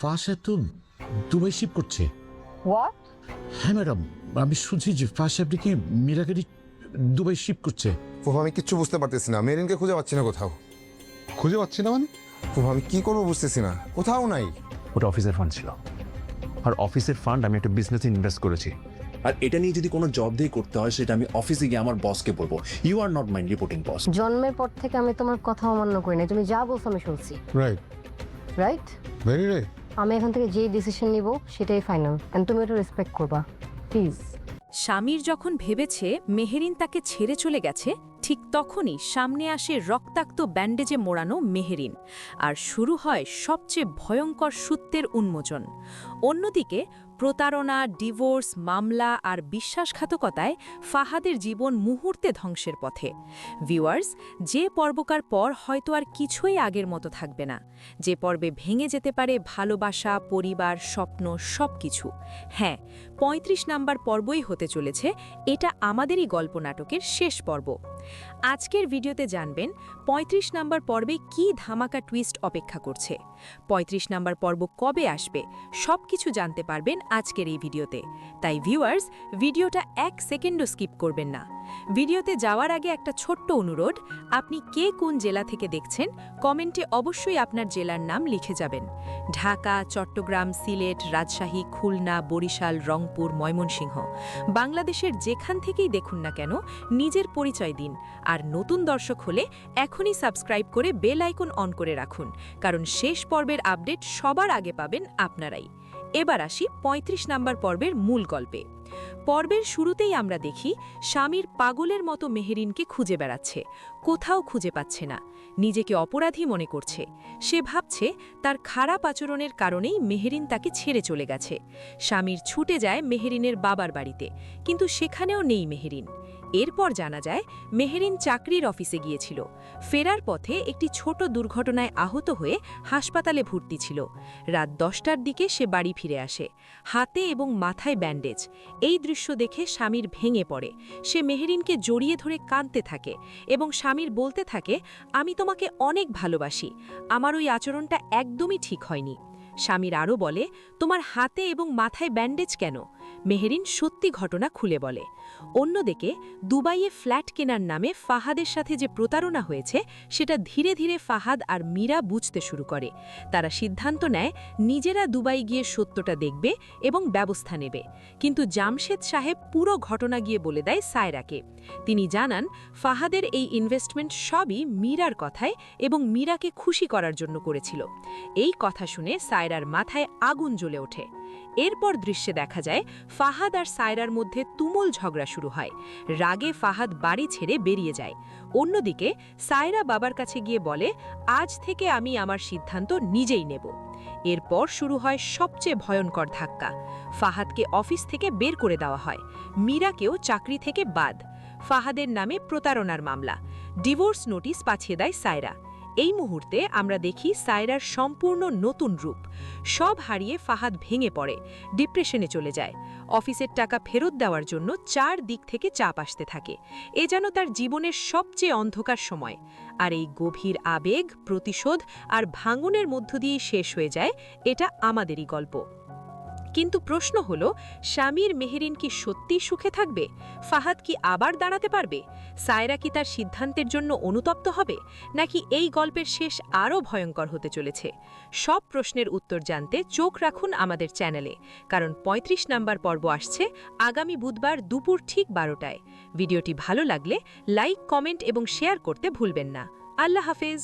ফাঁসে তো Dubai sheep করছে। হোয়াট? হ্যাঁ ম্যাডাম, আমি শুনছি যে ফাঁসে আপনি কি মীরাগাড়ি দুবাই শিপ করছে। ফুফা আমি কিচ্ছু বুঝতে পারতেছি না, মেরিনকে খুঁজে পাচ্ছি না কোথাও। খুঁজে পাচ্ছি না মানে? ফুফা আমি কি করবো বুঝতেছি না, কোথাও নাই। ওটা অফিসের ফান্ড ছিল, আর অফিসের ফান্ড আমি একটা বিজনেসে ইনভেস্ট করেছি। আর এটা নিয়ে যদি কোনো জব দিয়ে করতে হয় সেটা আমি অফিসে গিয়ে আমার বসকে বলবো। You are not my reporting boss. জন্মের পর থেকে আমি তোমার কথা অমান্য করি না, তুমি যা বলছো আমি শুনছি। Right, right? Very right. আমি এখান থেকে যেই ডিসিশন নিব সেটাই ফাইনাল, এন্ড তুমি এটা রেসপেক্ট করবা প্লিজ। স্বামীর যখন ভেবেছে মেহেরিন তাকে ছেড়ে চলে গেছে, ঠিক তখনই সামনে আসে রক্তাক্ত ব্যান্ডেজে মোড়ানো মেহেরিন, আর শুরু হয় সবচেয়ে ভয়ঙ্কর সত্যের উন্মোচন। অন্যদিকে প্রতারণা, ডিভোর্স, মামলা আর বিশ্বাসঘাতকতায় ফাহাদের জীবন মুহূর্তে ধ্বংসের পথে। ভিউয়ার্স, যে পর্বকার পর হয়তো আর কিছুই আগের মতো থাকবে না, যে পর্বে ভেঙে যেতে পারে ভালোবাসা, পরিবার, স্বপ্ন সবকিছু। হ্যাঁ, ৩৫ নাম্বার পর্বই হতে চলেছে। এটা আমাদেরই গল্প নাটকের শেষ পর্ব। আজকের ভিডিওতে জানবেন ৩৫ নাম্বার পর্বে কি ধামাকা টুইস্ট অপেক্ষা করছে, ৩৫ নাম্বার পর্ব কবে আসবে, সবকিছু জানতে পারবেন আজকের এই ভিডিওতে। তাই ভিউয়ার্স, ভিডিওটা ১ সেকেন্ডও স্কিপ করবেন না। ভিডিওতে যাওয়ার আগে একটা ছোট্ট অনুরোধ, আপনি কে কোন জেলা থেকে দেখছেন কমেন্টে অবশ্যই আপনার জেলার নাম লিখে যাবেন। ঢাকা, চট্টগ্রাম, সিলেট, রাজশাহী, খুলনা, বরিশাল, রংপুর, ময়মনসিংহ, বাংলাদেশের যেখান থেকেই দেখুন না কেন নিজের পরিচয় দিন। আর নতুন দর্শক হলে এখনই সাবস্ক্রাইব করে বেল আইকন অন করে রাখুন, কারণ শেষ পর্বের আপডেট সবার আগে পাবেন আপনারাই। এবার আসি ৩৫ নাম্বার পর্বের মূল গল্পে। পর্বের শুরুতেই আমরা দেখি স্বামীর পাগলের মতো মেহেরিনকে খুঁজে বেড়াচ্ছে, কোথাও খুঁজে পাচ্ছে না, নিজেকে অপরাধী মনে করছে। সে ভাবছে তার খারাপ আচরণের কারণেই মেহেরিন তাকে ছেড়ে চলে গেছে। স্বামীর ছুটে যায় মেহেরিনের বাবার বাড়িতে, কিন্তু সেখানেও নেই মেহেরিন। এরপর জানা যায় মেহেরিন চাকরির অফিসে গিয়েছিল। ফেরার পথে একটি ছোট দুর্ঘটনায় আহত হয়ে হাসপাতালে ভর্তি ছিল। রাত ১০টার দিকে সে বাড়ি ফিরে আসে, হাতে এবং মাথায় ব্যান্ডেজ। এই দৃশ্য দেখে স্বামীর ভেঙে পড়ে। সে মেহেরিনকে জড়িয়ে ধরে কাঁদতে থাকে এবং স্বামীর বলতে থাকে, আমি তোমাকে অনেক ভালোবাসি, আমার ওই আচরণটা একদমই ঠিক হয়নি। স্বামীর আরও বলে, তোমার হাতে এবং মাথায় ব্যান্ডেজ কেন? মেহেরিন সত্যি ঘটনা খুলে বলে। অন্যদিকে দুবাইয়ে ফ্ল্যাট কেনার নামে ফাহাদের সাথে যে প্রতারণা হয়েছে সেটা ধীরে ধীরে ফাহাদ আর মীরা বুঝতে শুরু করে। তারা সিদ্ধান্ত নেয় নিজেরা দুবাই গিয়ে সত্যটা দেখবে এবং ব্যবস্থা নেবে। কিন্তু জামশেদ সাহেব পুরো ঘটনা গিয়ে বলে দেয় সায়রাকে। তিনি জানান ফাহাদের এই ইনভেস্টমেন্ট সবই মীরার কথায় এবং মীরাকে খুশি করার জন্য করেছিল। এই কথা শুনে সায়রার মাথায় আগুন জ্বলে ওঠে। এরপর দৃশ্যে দেখা যায় ফাহাদ আর সায়রার মধ্যে তুমুল ঝগড়া শুরু হয়। রাগে ফাহাদ বাড়ি ছেড়ে বেরিয়ে যায়। অন্যদিকে সায়রা বাবার কাছে গিয়ে বলে, আজ থেকে আমি আমার সিদ্ধান্ত নিজেই নেব। এরপর শুরু হয় সবচেয়ে ভয়ঙ্কর ধাক্কা। ফাহাদকে অফিস থেকে বের করে দেওয়া হয়, মীরাকেও চাকরি থেকে বাদ। ফাহাদের নামে প্রতারণার মামলা, ডিভোর্স নোটিশ পাঠিয়ে দেয় সায়রা। এই মুহূর্তে আমরা দেখি সায়রার সম্পূর্ণ নতুন রূপ। সব হারিয়ে ফাহাদ ভেঙে পড়ে, ডিপ্রেশনে চলে যায়। অফিসের টাকা ফেরত দেওয়ার জন্য ৪ দিক থেকে চাপ আসতে থাকে। এ যেন তার জীবনের সবচেয়ে অন্ধকার সময়। আর এই গভীর আবেগ, প্রতিশোধ আর ভাঙনের মধ্য দিয়ে শেষ হয়ে যায় এটা আমাদেরই গল্প। কিন্তু প্রশ্ন হলো, স্বামীর মেহেরিন কি সত্যি সুখে থাকবে? ফাহাদ কি আবার দাঁড়াতে পারবে? সায়রা কি তার সিদ্ধান্তের জন্য অনুতপ্ত হবে, নাকি এই গল্পের শেষ আরও ভয়ঙ্কর হতে চলেছে? সব প্রশ্নের উত্তর জানতে চোখ রাখুন আমাদের চ্যানেলে, কারণ ৩৫ নাম্বার পর্ব আসছে আগামী বুধবার দুপুর ঠিক ১২টায়। ভিডিওটি ভালো লাগলে লাইক, কমেন্ট এবং শেয়ার করতে ভুলবেন না। আল্লাহ হাফেজ।